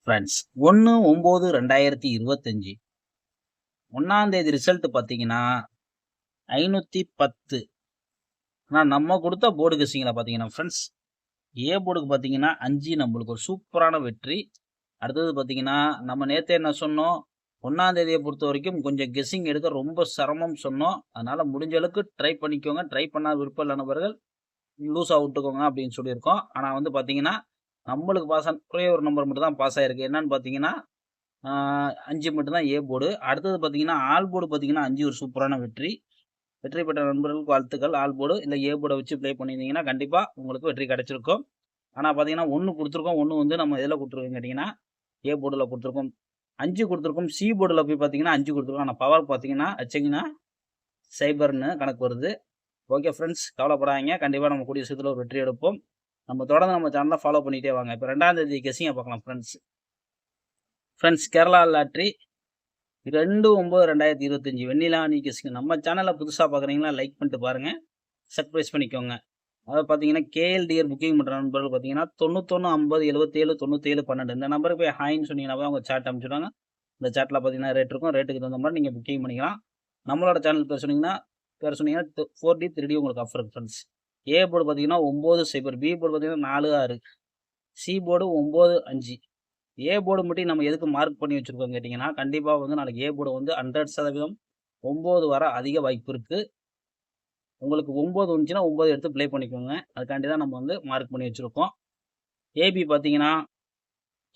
Friends 1/9/2025 1ஆம் தேதி result பார்த்தீங்கன்னா 510. ஆனால் நம்ம கொடுத்த போர்டு கெஸ்ஸிங்கில் பார்த்தீங்கன்னா ஃப்ரெண்ட்ஸ் ஏ போர்டுக்கு பார்த்தீங்கன்னா 5 நம்மளுக்கு ஒரு சூப்பரான வெற்றி. அடுத்தது பார்த்தீங்கன்னா நம்ம நேற்று என்ன சொன்னோம், 1ஆம் தேதியை பொறுத்த வரைக்கும் கொஞ்சம் கெஸ்ஸிங் எடுக்க ரொம்ப சிரமம் சொன்னோம். அதனால் முடிஞ்ச அளவுக்கு ட்ரை பண்ணிக்கோங்க. ட்ரை பண்ணாத விருப்பம் இல்லை நபர்கள் லூஸாக விட்டுக்கோங்க அப்படின்னு சொல்லியிருக்கோம். ஆனால் வந்து பார்த்தீங்கன்னா நம்மளுக்கு பாஸ் ஒரே ஒரு நம்பர் மட்டும் தான் பாஸ் ஆகிருக்கு. என்னன்னு பார்த்தீங்கன்னா 5 மட்டும் தான் ஏ போர்டு. அடுத்தது பார்த்தீங்கன்னா ஆல் போர்டு பார்த்தீங்கன்னா 5 ஒரு சூப்பரான வெற்றி. வெற்றி பெற்ற நண்பர்களுக்கு வாழ்த்துக்கள். ஆல் போர்டு இல்லை ஏ போர்டை வச்சு ப்ளே பண்ணியிருந்தீங்கன்னா கண்டிப்பாக உங்களுக்கு வெற்றி கிடைச்சிருக்கும். ஆனால் பார்த்தீங்கன்னா 1 கொடுத்துருக்கோம். 1 வந்து நம்ம எதில் கொடுத்துருக்கோம் கேட்டிங்கன்னா ஏ போர்டில் கொடுத்துருக்கோம். 5 கொடுத்துருக்கோம். சி போர்டில் போய் பார்த்தீங்கன்னா 5 கொடுத்துருக்கோம். ஆனால் பவர் பார்த்தீங்கன்னா வச்சிங்கன்னா சைபர்னு கணக்கு வருது. ஓகே ஃப்ரெண்ட்ஸ், கவலைப்படாதீங்க. கண்டிப்பாக நம்ம கூடிய சீக்கிரத்தில் ஒரு வெற்றி எடுப்போம். நம்ம தொடர்ந்து நம்ம சேனலை ஃபாலோ பண்ணிகிட்டே வாங்க. இப்போ 2ஆம் தேதி கெஸ்ஸிங்கை பார்க்கலாம் ஃப்ரெண்ட்ஸ். கேரளா லாட்ரி 2/9/2025 வெண்ணிலா நீ கெஸ்ஸிங். நம்ம சேனலை புதுசாக பார்க்குறீங்களா, லைக் பண்ணிட்டு பாருங்கள், சப்ஸ்கிரைப் பண்ணிக்கோங்க. அதாவது பார்த்தீங்கன்னா கேஎல்டிஆர் புக்கிங் பண்ணுற நண்பர்கள் பார்த்தீங்கன்னா 91 50 77 97 12 இந்த நம்பருக்கு போய் ஹாய்ன்னு சொன்னீங்கன்னா அவங்க சாட் அனுப்பிச்சுடுவாங்க. இந்த சாட்டில் பார்த்தீங்கன்னா ரேட் இருக்கும். ரேட்டுக்கு தகுந்த மாதிரி நீங்கள் புக்கிங் பண்ணிக்கலாம். நம்மளோட சேனல் பேர் சொன்னீங்கன்னா 4D 3D உங்களுக்கு ஆஃபர் இருக்குது ஃப்ரெண்ட்ஸ். ஏ போர்டு பார்த்தீங்கன்னா 9/0, பி போர்டு பார்த்தீங்கன்னா 4/6, சி போர்டு 9/5. ஏ போர்டு மட்டும் நம்ம எதுக்கு மார்க் பண்ணி வச்சுருக்கோம் கேட்டிங்கன்னா, கண்டிப்பாக வந்து நாளைக்கு ஏ போர்டு வந்து 100% 9 வர அதிக வாய்ப்பு இருக்குது. உங்களுக்கு 9 வந்துச்சுன்னா 9 எடுத்து ப்ளே பண்ணிக்கோங்க. அதுக்காண்டி தான் நம்ம வந்து மார்க் பண்ணி வச்சுருக்கோம். ஏபி பார்த்தீங்கன்னா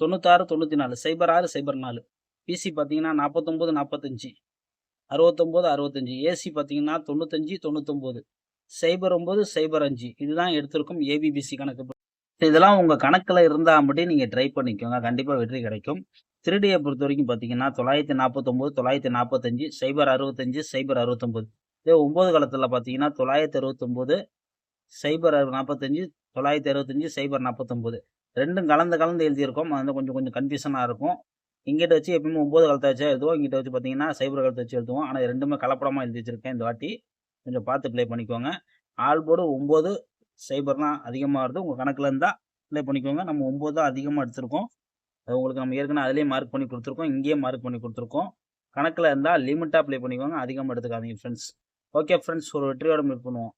96 94, 06 04. பிசி பார்த்தீங்கன்னா 49 45, 69 65. ஏசி பார்த்தீங்கன்னா 95 99, 09 05. இதுதான் எடுத்திருக்கும் ஏபிபிசி கணக்கு. இதெல்லாம் உங்கள் கணக்கில் இருந்தால் மட்டும் நீங்கள் ட்ரை பண்ணிக்கோங்க. கண்டிப்பாக வெற்றி கிடைக்கும். 3Dயை பொறுத்த வரைக்கும் பார்த்தீங்கன்னா 949 945 065 069. இதே 9 காலத்தில் பார்த்தீங்கன்னா 969 045 965 049. ரெண்டும் கலந்து எழுதியிருக்கோம். அது வந்து கொஞ்சம் கன்ஃபியூஷனாக இருக்கும். இங்கிட்ட வச்சு எப்பயுமே 9 காலத்தை வச்சா எழுதுவோம். இங்கிட்ட வச்சு பார்த்தீங்கன்னா 0 காலத்தை வச்சு எழுதுவோம். ஆனால் ரெண்டுமே கலப்படமாக எழுதி வச்சுருக்கேன். இந்த வாட்டி கொஞ்சம் பார்த்து ப்ளே பண்ணிக்கோங்க. ஆல் போர்டு 9 0 தான் அதிகமாக வருது. உங்கள் கணக்கில் இருந்தால் ப்ளே பண்ணிக்கோங்க. நம்ம 9 தான் அதிகமாக எடுத்திருக்கோம். அது உங்களுக்கு நம்ம ஏற்கனவே அதிலே மார்க் பண்ணி கொடுத்துருக்கோம். இங்கேயே மார்க் பண்ணி கொடுத்துருக்கோம். கணக்கில் இருந்தால் லிமிட்டாக ப்ளே பண்ணிக்கோங்க. அதிகமாக எடுத்துக்காதீங்க ஃப்ரெண்ட்ஸ். ஓகே ஃப்ரெண்ட்ஸ், ஒரு வெற்றியோட மீட் பண்ணுவோம்.